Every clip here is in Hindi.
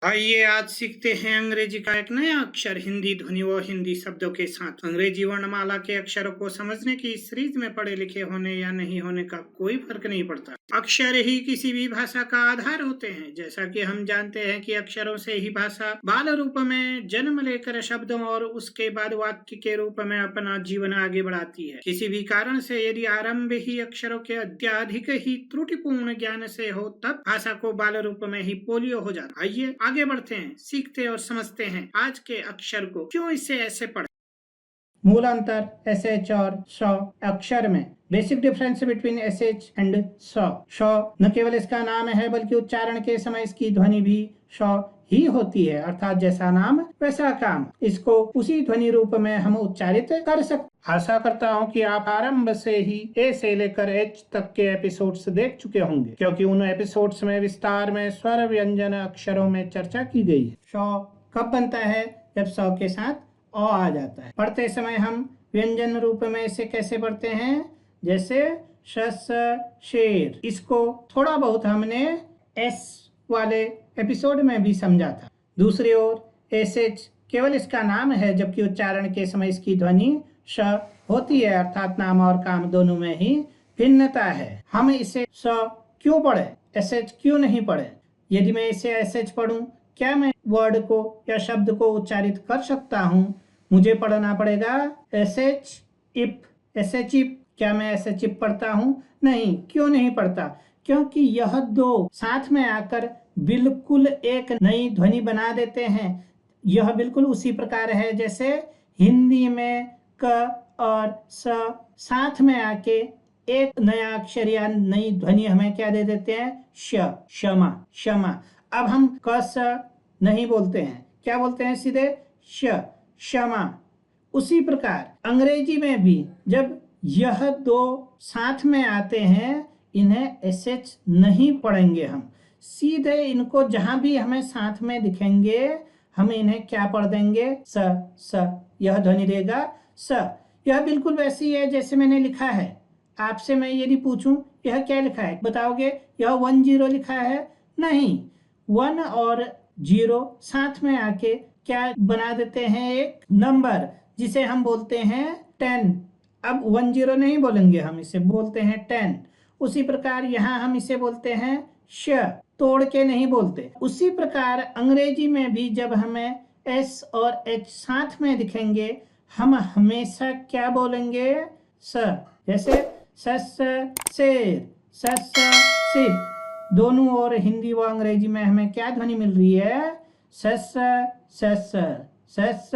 आइए आज सीखते हैं अंग्रेजी का एक नया अक्षर, हिंदी ध्वनि व हिंदी शब्दों के साथ। अंग्रेजी वर्णमाला के अक्षरों को समझने की इस सीरीज में पढ़े लिखे होने या नहीं होने का कोई फर्क नहीं पड़ता। अक्षर ही किसी भी भाषा का आधार होते हैं। जैसा कि हम जानते हैं कि अक्षरों से ही भाषा बाल रूप में जन्म लेकर शब्दों और उसके बाद वाक्य के रूप में अपना जीवन आगे बढ़ाती है। किसी भी कारण से यदि आरंभ ही अक्षरों के अत्यधिक ही त्रुटिपूर्ण ज्ञान से हो, तब भाषा को बाल रूप में ही पोलियो हो जाता। आइए आगे बढ़ते हैं, सीखते और समझते हैं आज के अक्षर को। क्यों इसे ऐसे पढ़े। मूल अंतर SH और श अक्षर में। Basic difference between SH and श न केवल इसका नाम है बल्कि उच्चारण के समय इसकी ध्वनि भी श ही होती है, अर्थात जैसा नाम वैसा काम। इसको उसी ध्वनि रूप में हम उच्चारित कर सकते। आशा करता हूँ कि आप आरंभ से ही A से लेकर H तक के एपिसोड्स देख चुके होंगे, क्योंकि उन एपिसोड्स में विस्तार में स्वर व्यंजन अक्षरों में चर्चा की गई है। श कब बनता है? जब स के साथ अ आ जाता है। पढ़ते समय हम व्यंजन रूप में इसे कैसे पढ़ते हैं? जैसे शस शेर। इसको थोड़ा बहुत हमने एस वाले एपिसोड में भी समझा था। दूसरी ओर एसएच केवल इसका नाम है, जबकि उच्चारण के समय इसकी ध्वनि श होती है, अर्थात नाम और काम दोनों में ही भिन्नता है। हम इसे स क्यों पढ़े, एसएच क्यों नहीं पढ़े? यदि मैं इसे एसएच पढ़ूं, क्या मैं वर्ड को या शब्द को उच्चारित कर सकता हूं? मुझे पढ़ना पड़ेगा एसएच इप। एसएच इप। क्या मैं एसएच इप पढ़ता हूं? नहीं। क्यों नहीं पढ़ता? क्योंकि यह दो साथ में आकर बिल्कुल एक नई ध्वनि बना देते हैं। यह बिल्कुल उसी प्रकार है जैसे हिंदी में क और स साथ में आके एक नया अक्षर या नई ध्वनि हमें क्या दे देते हैं? श। क्षमा। क्षमा। अब हम क स नहीं बोलते हैं, क्या बोलते हैं? सीधे श। क्षमा। उसी प्रकार अंग्रेजी में भी जब यह दो साथ में आते हैं, इन्हें एसएच नहीं पढ़ेंगे हम। सीधे इनको जहां भी हमें साथ में दिखेंगे, हम इन्हें क्या पढ़ देंगे? स। स। यह ध्वनि देगा स। यह बिल्कुल वैसी है जैसे मैंने लिखा है। आपसे मैं यदि पूछूं यह क्या लिखा है, बताओगे? यह 10 लिखा है? नहीं। 1 और 0 साथ में आके क्या बना देते हैं? एक नंबर, जिसे हम बोलते हैं 10। अब 10 नहीं बोलेंगे, हम इसे बोलते हैं 10। उसी प्रकार यहाँ हम इसे बोलते हैं श, तोड़ के नहीं बोलते। उसी प्रकार अंग्रेजी में भी जब हमें एस और एच साथ में दिखेंगे, हम हमेशा क्या बोलेंगे? स। जैसे सस शेर, सस सिप। दोनों ओर हिंदी व अंग्रेजी में हमें क्या ध्वनि मिल रही है? सस सस सस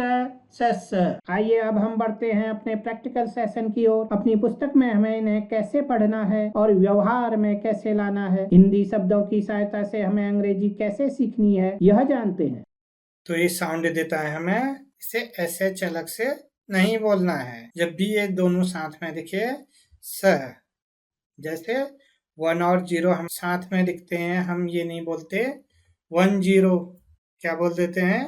सस। आइए अब हम बढ़ते हैं अपने प्रैक्टिकल सेशन की ओर। अपनी पुस्तक में हमें इन्हें कैसे पढ़ना है और व्यवहार में कैसे लाना है, हिंदी शब्दों की सहायता से हमें अंग्रेजी कैसे सीखनी है, यह जानते हैं। तो ये साउंड देता है, हमें इसे एसएच अलग से नहीं बोलना है। जब भी ये दोनों साथ में दिखे स, जैसे 1 और 0 हम साथ में दिखते हैं, हम ये नहीं बोलते 10, क्या बोल देते हैं?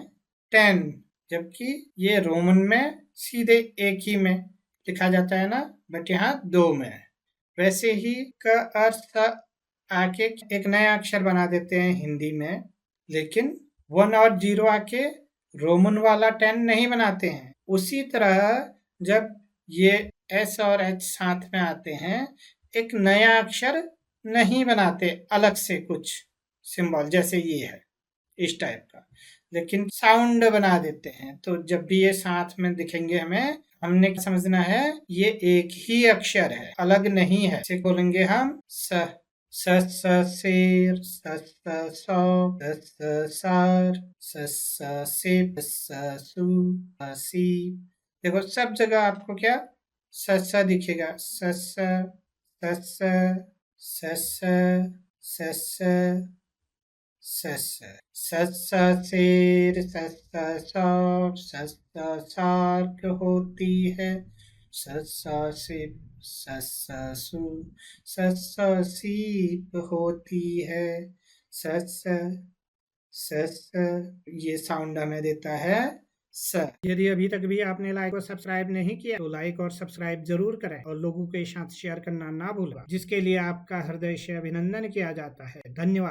10। जबकि ये रोमन में सीधे एक ही में लिखा जाता है ना, बट यहाँ 2 में। वैसे ही का अर्थ आके एक नया अक्षर बना देते हैं हिंदी में, लेकिन 1 और 0 आके रोमन वाला 10 नहीं बनाते हैं। उसी तरह जब ये एस और एच साथ में आते हैं, एक नया अक्षर नहीं बनाते अलग से कुछ सिंबल, जैसे ये है इस टाइप का, लेकिन साउंड बना देते हैं। तो जब भी ये साथ में दिखेंगे, हमने समझना है ये एक ही अक्षर है, अलग नहीं है। इसे बोलेंगे हम स। स शेर, स सौ, स सार, स सिप, स सू, सी। देखो सब जगह आपको क्या स दिखेगा। स स शेर, सौर, सार्क होती है। सिप, सू, सीप होती है। ये साउंड हमें देता है स। यदि अभी तक भी आपने लाइक और सब्सक्राइब नहीं किया तो लाइक और सब्सक्राइब जरूर करें और लोगों के साथ शेयर करना ना भूलें, जिसके लिए आपका हृदय से अभिनंदन किया जाता है। धन्यवाद।